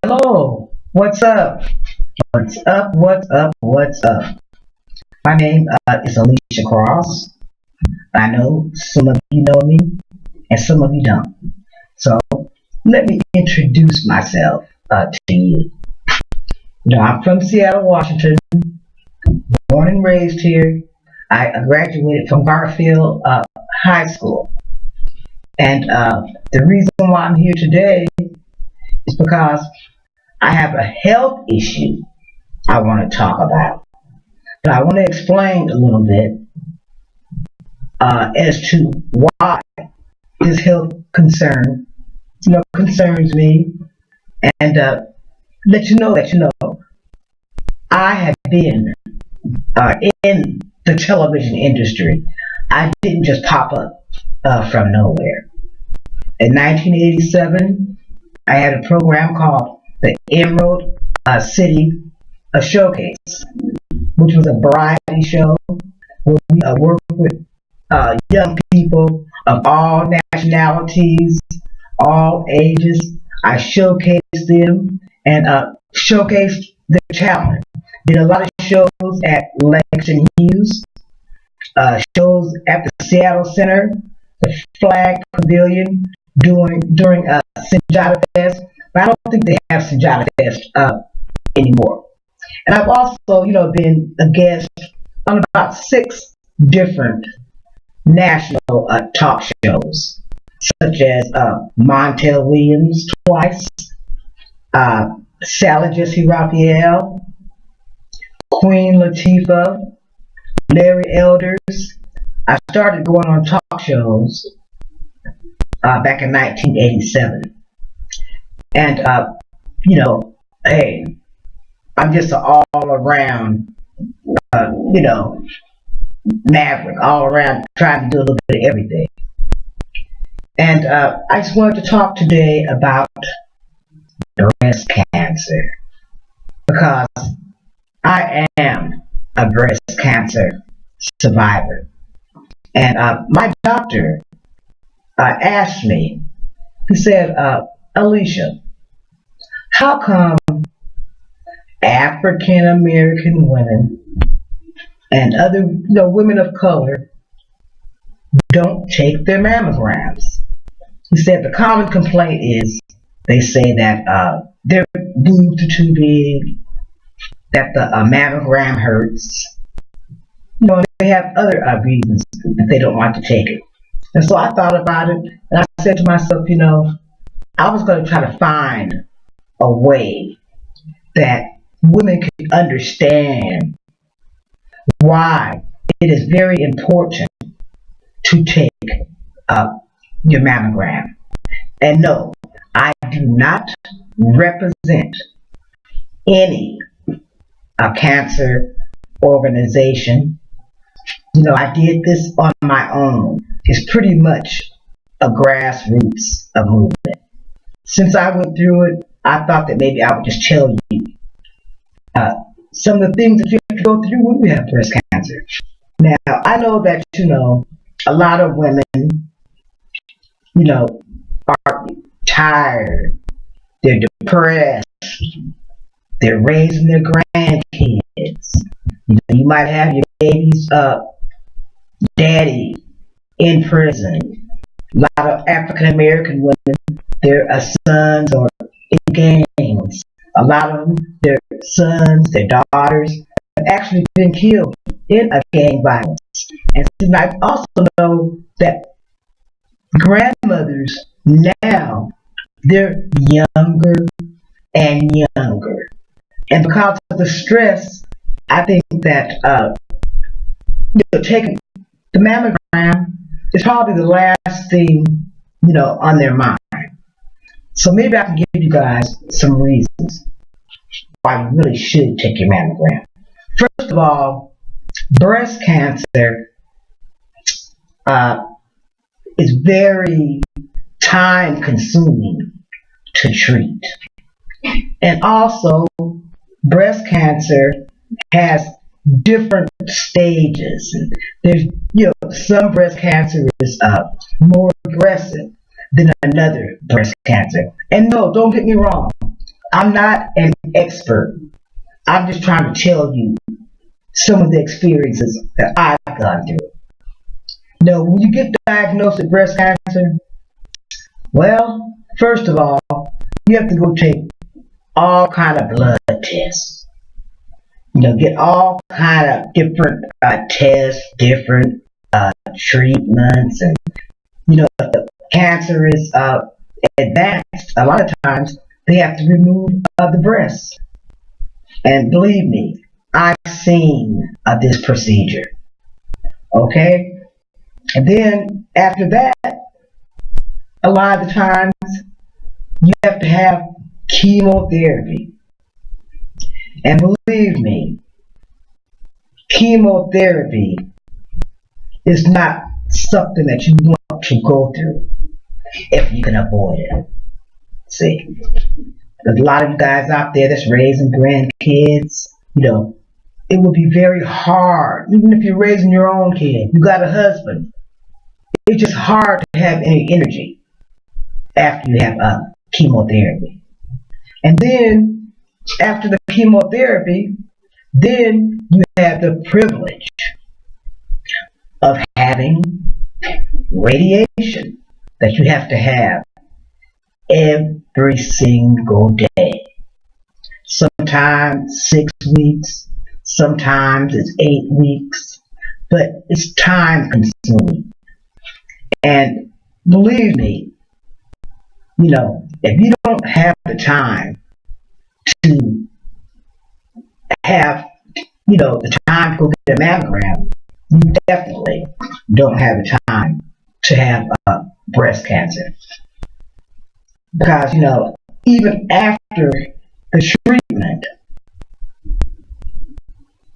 Hello, what's up? What's up? What's up? What's up? My name is Alicia Cross. I know some of you know me and some of you don't. So let me introduce myself to you. I'm from Seattle, Washington, born and raised here. I graduated from Garfield High School. And the reason why I'm here today is because I have a health issue I want to talk about. But I want to explain a little bit as to why this health concern, concerns me, and let you know I have been in the television industry. I didn't just pop up from nowhere. In 1987, I had a program called the Emerald City Showcase, which was a variety show where we worked with young people of all nationalities, all ages. I showcased them and showcased their talent. Did a lot of shows at Langston Hughes, shows at the Seattle Center, the Flag Pavilion during Sujata Fest, but I don't think they have Sujata Fest anymore. And I've also, been a guest on about 6 different national talk shows, such as Montel Williams twice, Sally Jesse Raphael, Queen Latifah, Larry Elders. I started going on talk shows back in 1987. And, hey, I'm just an all-around, maverick, all around trying to do a little bit of everything. And I just wanted to talk today about breast cancer because I am a breast cancer survivor. And my doctor asked me, he said, Alicia, how come African American women and other women of color don't take their mammograms? He said the common complaint is they say that their boobs are too big, that the mammogram hurts. They have other reasons that they don't want to take it. And so I thought about it, and I said to myself, I was going to try to find a way that women could understand why it is very important to take your mammogram. And no, I do not represent any cancer organization. I did this on my own. It's pretty much a grassroots movement. Since I went through it, I thought that maybe I would just tell you some of the things that you have to go through when you have breast cancer. Now, I know that, a lot of women, are tired, they're depressed, they're raising their grandkids. You might have your baby's daddy in prison. A lot of African American women, their sons are in gangs. A lot of them, their sons, their daughters have actually been killed in a gang violence. And I also know that grandmothers now, they're younger and younger. And because of the stress, I think that taking the mammogram is probably the last thing, on their mind. So maybe I can give you guys some reasons why you really should take your mammogram. First of all, breast cancer is very time consuming to treat. And also, breast cancer has different stages. There's, some breast cancer is more aggressive. than another breast cancer. And no, don't get me wrong. I'm not an expert. I'm just trying to tell you some of the experiences that I've gone through. Now, when you get diagnosed with breast cancer, well, first of all, you have to go take all kind of blood tests. Get all kind of different tests, different treatments, and if the cancer is advanced, a lot of times they have to remove the breast. And believe me, I've seen this procedure. Okay? And then after that, a lot of the times you have to have chemotherapy. And believe me, chemotherapy is not something that you want to go through if you can avoid it. See, there's a lot of you guys out there that's raising grandkids. It will be very hard, even if you're raising your own kid. You got a husband. It's just hard to have any energy after you have chemotherapy. And then after the chemotherapy, then you have the privilege of having radiation that you have to have every single day. Sometimes 6 weeks, sometimes it's 8 weeks, but it's time consuming. And believe me, if you don't have the time to have, the time to go get a mammogram, you definitely don't have the time to have breast cancer. Because, even after the treatment,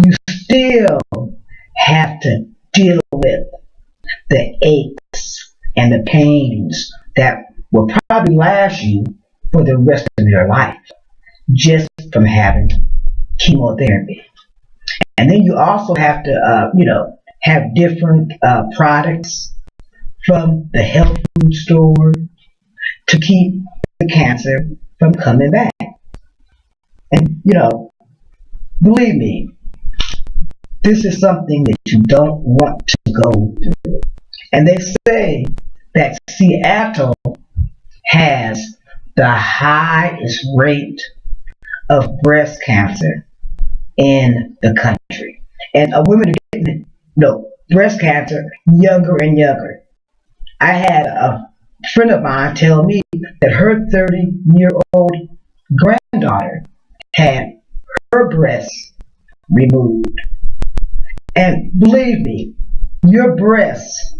you still have to deal with the aches and the pains that will probably last you for the rest of your life just from having chemotherapy. And then you also have to, have different products from the health food store to keep the cancer from coming back. And, believe me, this is something that you don't want to go through. And they say that Seattle has the highest rate of breast cancer in the country. And women are getting breast cancer younger and younger. I had a friend of mine tell me that her 30-year-old granddaughter had her breasts removed. And believe me, your breast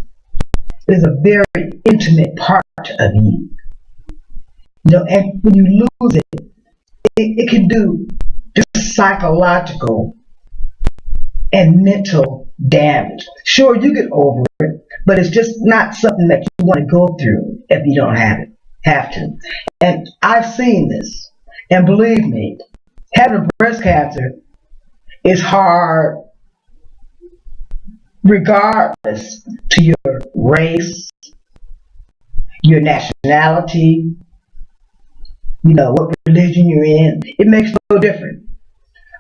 is a very intimate part of you. And when you lose it, it can do just psychological and mental damage. Sure, you get over it, but it's just not something that you want to go through if you don't have to. And I've seen this, and believe me, having breast cancer is hard regardless to your race, your nationality, what religion you're in. It makes no difference.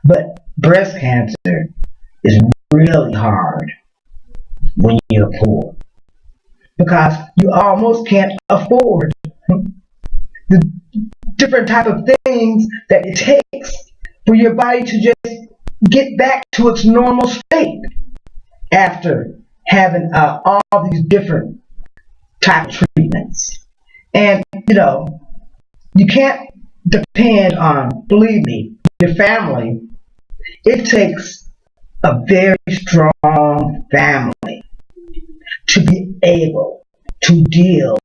But breast cancer is really hard when you're poor, because you almost can't afford the different type of things that it takes for your body to just get back to its normal state after having all these different type of treatments. And you can't depend on, believe me, your family. It takes a very strong family to be able to deal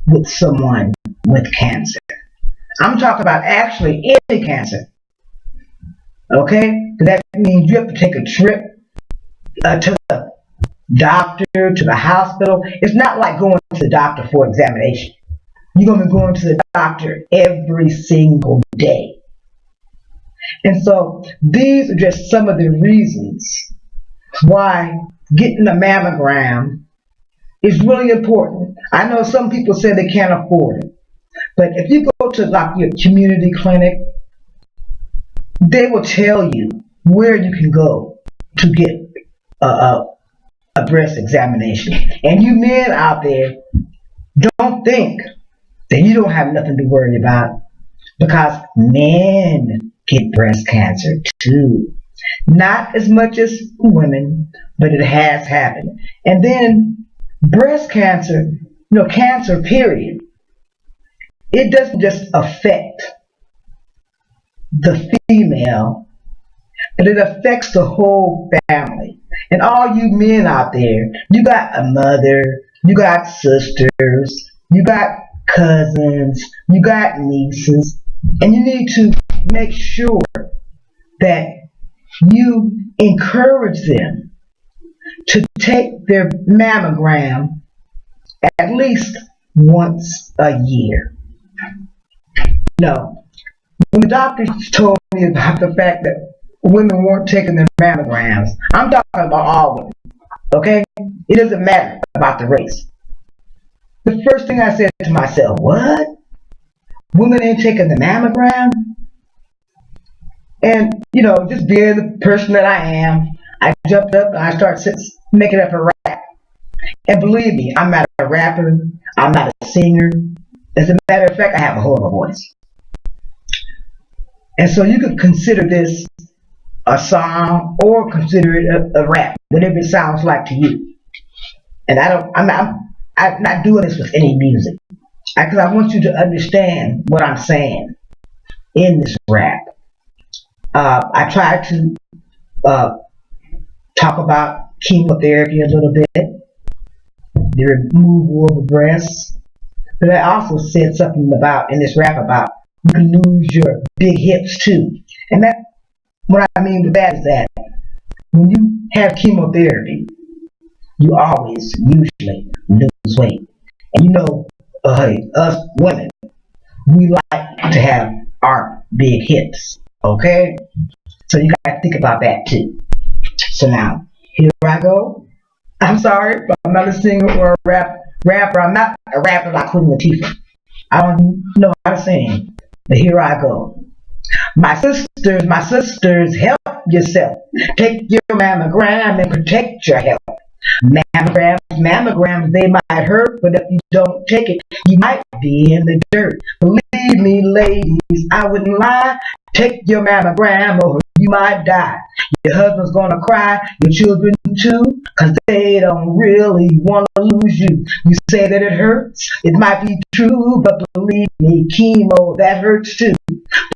with someone with cancer. I'm talking about actually any cancer. Okay? That means you have to take a trip to the doctor, to the hospital. It's not like going to the doctor for examination. You're going to be going to the doctor every single day. And so these are just some of the reasons why getting a mammogram It's really important. I know some people say they can't afford it, but if you go to like your community clinic, they will tell you where you can go to get a breast examination. And you men out there, don't think that you don't have nothing to worry about, because men get breast cancer too. Not as much as women, but it has happened. And then breast cancer, cancer period, it doesn't just affect the female, but it affects the whole family. And all you men out there, you got a mother, you got sisters, you got cousins, you got nieces, and you need to make sure that you encourage them to take their mammogram at least once a year. No, when the doctors told me about the fact that women weren't taking their mammograms, I'm talking about all women, okay? It doesn't matter about the race. The first thing I said to myself, what? Women ain't taking the mammogram? And, just being the person that I am, I jumped up and I started making up a rap. And believe me, I'm not a rapper, I'm not a singer. As a matter of fact, I have a horrible voice. And so you could consider this a song or consider it a rap, whatever it sounds like to you. And I'm not doing this with any music, because I want you to understand what I'm saying in this rap. I tried to talk about chemotherapy a little bit, the removal of the breasts, but I also said something about in this rap about you can lose your big hips too. And that, what I mean with that is that when you have chemotherapy, you always usually lose weight. And us women, we like to have our big hips, okay? So you gotta think about that too. So now, here I go. I'm sorry, but I'm not a singer or a rapper. I'm not a rapper like Queen Latifah. I don't know how to sing, but here I go. My sisters, help yourself. Take your mammogram and protect your health. Mammograms, they might hurt, but if you don't take it, you might be in the dirt. Believe me, ladies, I wouldn't lie. Take your mammogram or you might die. Your husband's gonna cry, your children too, cause they don't really wanna lose you. You say that it hurts, it might be true, but believe me, chemo, that hurts too.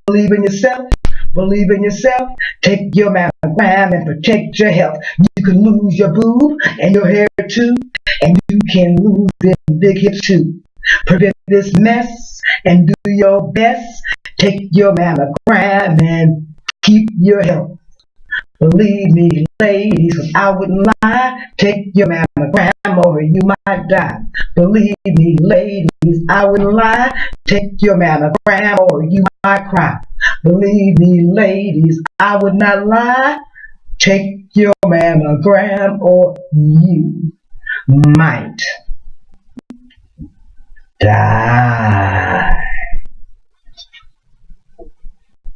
Believe in yourself. Believe in yourself. Take your mammogram and protect your health. You can lose your boob and your hair too, and you can lose them big hips too. Prevent this mess and do your best. Take your mammogram and keep your health. Believe me, ladies, 'cause I wouldn't lie. Take your mammogram or you might die. Believe me, ladies, I wouldn't lie. Take your mammogram or you might cry. Believe me, ladies, I would not lie. Take your mammogram or you might die.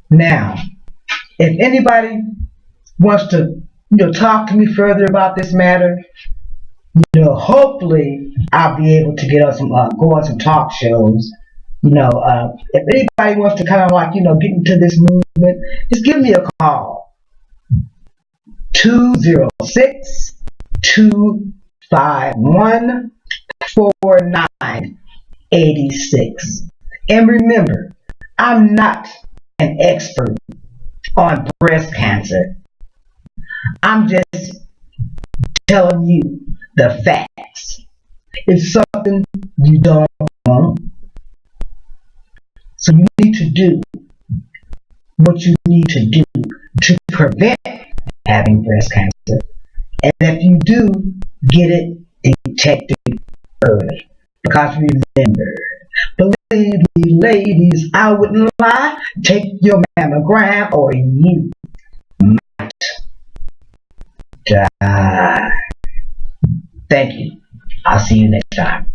Now, if anybody wants to, talk to me further about this matter, hopefully I'll be able to get on go on some talk shows. If anybody wants to kind of like, get into this movement, just give me a call. 206-251-4986. And remember, I'm not an expert on breast cancer. I'm just telling you the facts. It's something you don't want. So you need to do what you need to do to prevent having breast cancer. And if you do, get it detected early. Because remember, believe me, ladies, I wouldn't lie. Take your mammogram or you might die. Thank you. I'll see you next time.